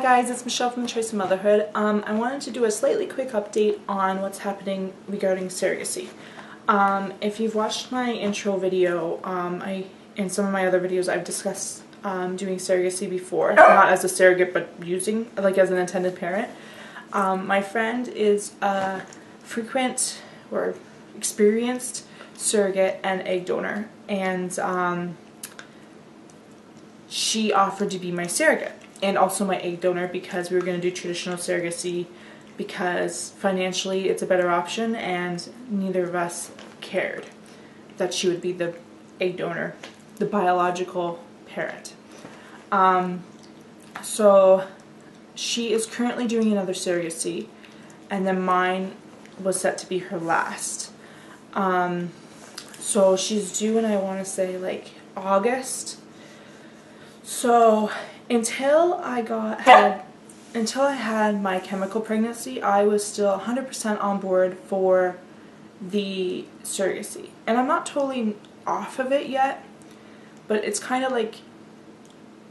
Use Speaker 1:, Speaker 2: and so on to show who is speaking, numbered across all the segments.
Speaker 1: guys, it's Michelle from the Choice of Motherhood. I wanted to do a slightly quick update on what's happening regarding surrogacy. If you've watched my intro video, in some of my other videos I've discussed doing surrogacy before, not as a surrogate but using, like as an intended parent. My friend is a frequent or experienced surrogate and egg donor, and she offered to be my surrogate and also my egg donor because we were going to do traditional surrogacy because financially it's a better option and neither of us cared that she would be the egg donor, the biological parent. So she is currently doing another surrogacy, and then mine was set to be her last. So she's due in, I want to say, like August. So until I had my chemical pregnancy, I was still 100% on board for the surrogacy. And I'm not totally off of it yet, but it's kind of like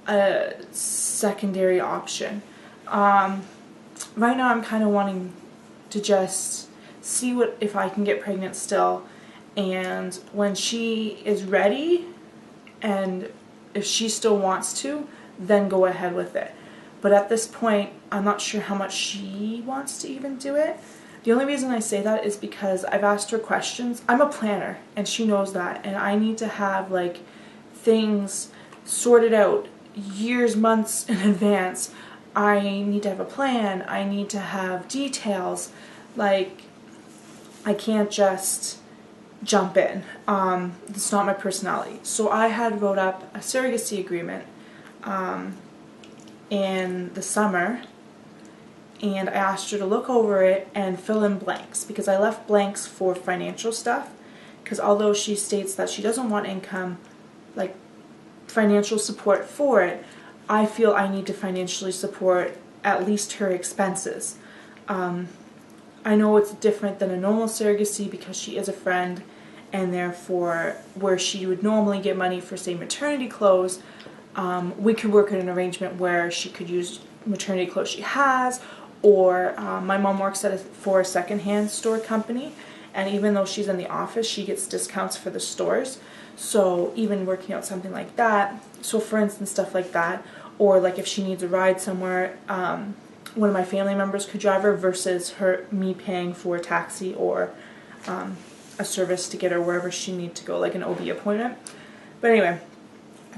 Speaker 1: a secondary option. Right now I'm kind of wanting to just see if I can get pregnant still, and when she is ready and if she still wants to, then go ahead with it. But at this point, I'm not sure how much she wants to even do it. The only reason I say that is because I've asked her questions. I'm a planner, and she knows that, and I need to have like things sorted out years, months in advance. I need to have a plan. I need to have details. Like, I can't just jump in. It's not my personality. So I had wrote up a surrogacy agreement in the summer, and I asked her to look over it and fill in blanks, because I left blanks for financial stuff, because although she states that she doesn't want income, like financial support for it, I feel I need to financially support at least her expenses. I know it's different than a normal surrogacy because she is a friend, and therefore where she would normally get money for, say, maternity clothes, we could work at an arrangement where she could use maternity clothes she has, or my mom works for a secondhand store company, and even though she's in the office, she gets discounts for the stores. So even working out something like that, so for instance stuff like that, or like if she needs a ride somewhere, one of my family members could drive her versus me paying for a taxi or a service to get her wherever she needs to go, like an OB appointment. But anyway,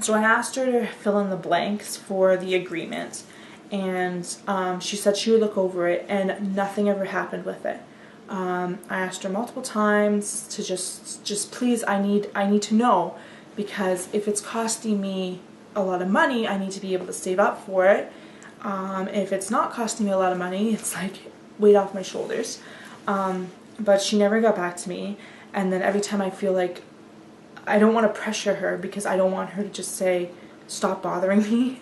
Speaker 1: so I asked her to fill in the blanks for the agreement, and she said she would look over it, and nothing ever happened with it. I asked her multiple times to just please, I need to know, because if it's costing me a lot of money, I need to be able to save up for it. If it's not costing me a lot of money, it's like weight off my shoulders. But she never got back to me, and then every time I feel like I don't want to pressure her, because I don't want her to just say, stop bothering me.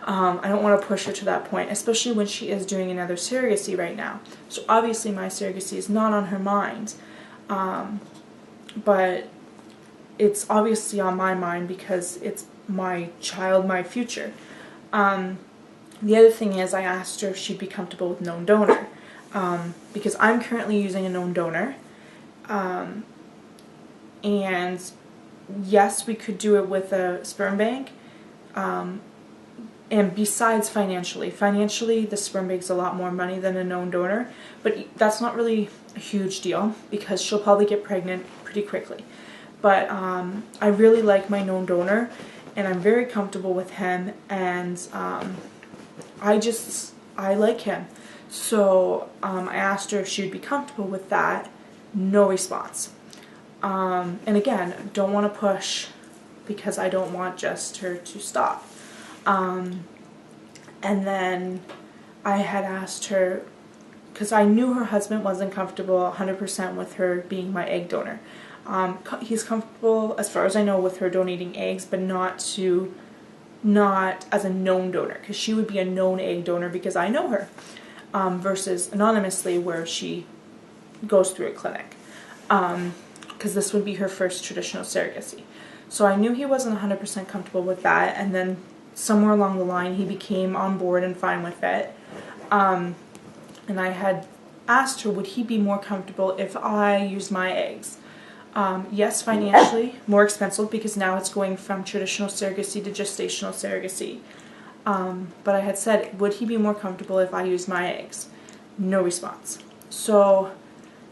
Speaker 1: I don't want to push her to that point, especially when she is doing another surrogacy right now. So obviously my surrogacy is not on her mind, but it's obviously on my mind because it's my child, my future. The other thing is, I asked her if she'd be comfortable with known donor, because I'm currently using a known donor, and yes, we could do it with a sperm bank, and besides financially, the sperm bank's a lot more money than a known donor, but that's not really a huge deal because she'll probably get pregnant pretty quickly. But I really like my known donor, and I'm very comfortable with him, and I like him. So I asked her if she'd be comfortable with that. No response. And again, don't want to push because I don't want just her to stop. And then I had asked her, because I knew her husband wasn't comfortable 100% with her being my egg donor. He's comfortable, as far as I know, with her donating eggs, but not as a known donor, because she would be a known egg donor because I know her, versus anonymously where she goes through a clinic, because this would be her first traditional surrogacy. So I knew he wasn't 100% comfortable with that, and then somewhere along the line he became on board and fine with it. And I had asked her, would he be more comfortable if I used my eggs? Yes, financially, more expensive because now it's going from traditional surrogacy to gestational surrogacy. But I had said, would he be more comfortable if I used my eggs? No response. So,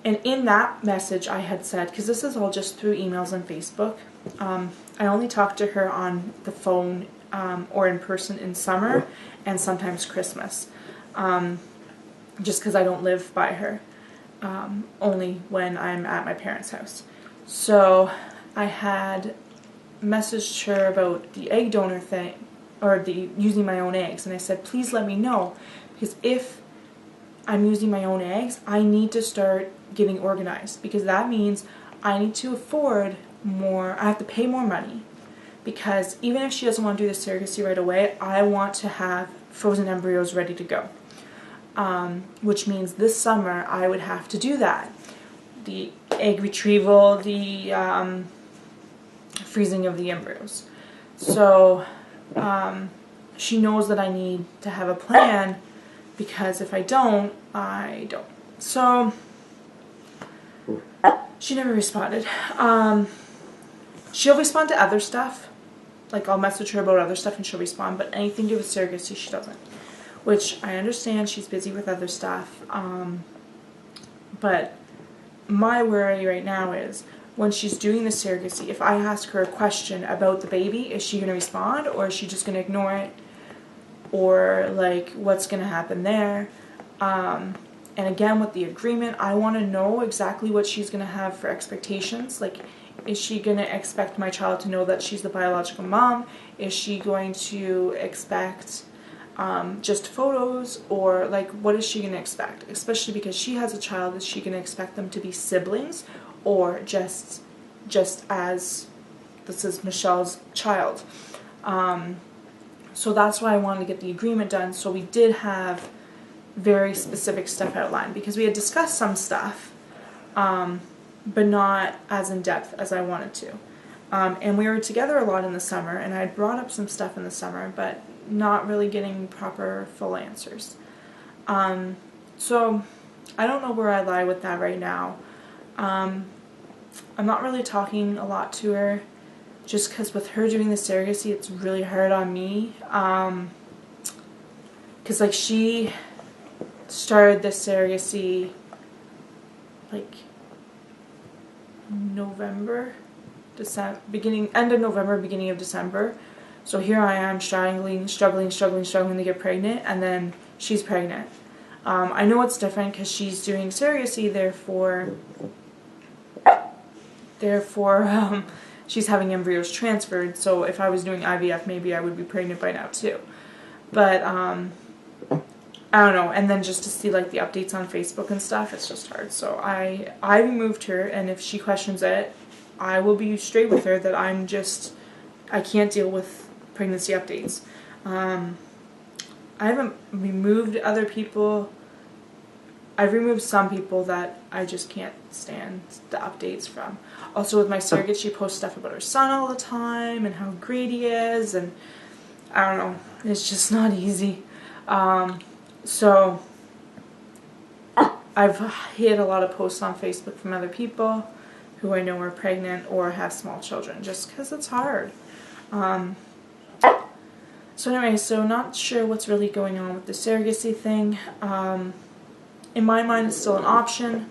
Speaker 1: and in that message I had said, because this is all just through emails and Facebook, I only talked to her on the phone or in person in summer and sometimes Christmas, just because I don't live by her, only when I'm at my parents' house. So I had messaged her about the egg donor thing, or the using my own eggs, and I said, please let me know, because if I'm using my own eggs, I need to start getting organized, because that means I need to afford more, I have to pay more money, because even if she doesn't want to do the surrogacy right away, I want to have frozen embryos ready to go, which means this summer I would have to do that. The egg retrieval, the freezing of the embryos. So she knows that I need to have a plan, because if I don't, I don't. So she never responded. She'll respond to other stuff. Like, I'll message her about other stuff and she'll respond, but anything to do with surrogacy, she doesn't. Which I understand, she's busy with other stuff. But my worry right now is, when she's doing the surrogacy, if I ask her a question about the baby, is she going to respond, or is she just going to ignore it? Or, like, what's going to happen there? And again, with the agreement, I want to know exactly what she's going to have for expectations. Like, is she going to expect my child to know that she's the biological mom? Is she going to expect just photos? Or, like, what is she going to expect? Especially because she has a child, is she going to expect them to be siblings? Or just as this is Michelle's child. So that's why I wanted to get the agreement done. So we did have very specific stuff outlined, because we had discussed some stuff, but not as in depth as I wanted to. And we were together a lot in the summer, and I had brought up some stuff in the summer, but not really getting proper full answers. So I don't know where I lie with that right now. I'm not really talking a lot to her, just because with her doing the surrogacy, it's really hard on me. Because, like, she started the surrogacy, like, November, December, end of November, beginning of December. So here I am struggling to get pregnant, and then she's pregnant. I know it's different because she's doing surrogacy, therefore she's having embryos transferred. So if I was doing IVF, maybe I would be pregnant by now too. But I don't know. And then just to see, like, the updates on Facebook and stuff, it's just hard. So I removed her, and if she questions it, I will be straight with her that I can't deal with pregnancy updates. I haven't removed other people. I've removed some people that I just can't stand the updates from. Also with my surrogate, she posts stuff about her son all the time and how great he is, and I don't know, it's just not easy. So I've hit a lot of posts on Facebook from other people who I know are pregnant or have small children, just because it's hard. So anyway, so not sure what's really going on with the surrogacy thing. In my mind, it's still an option,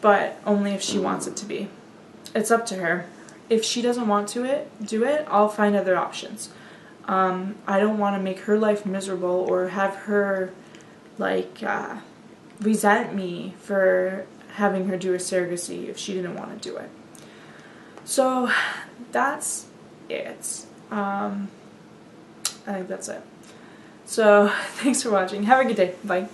Speaker 1: but only if she wants it to be. It's up to her. If she doesn't want to do it, I'll find other options. I don't want to make her life miserable or have her, like, resent me for having her do a surrogacy if she didn't want to do it. So that's it. I think that's it. So thanks for watching. Have a good day. Bye.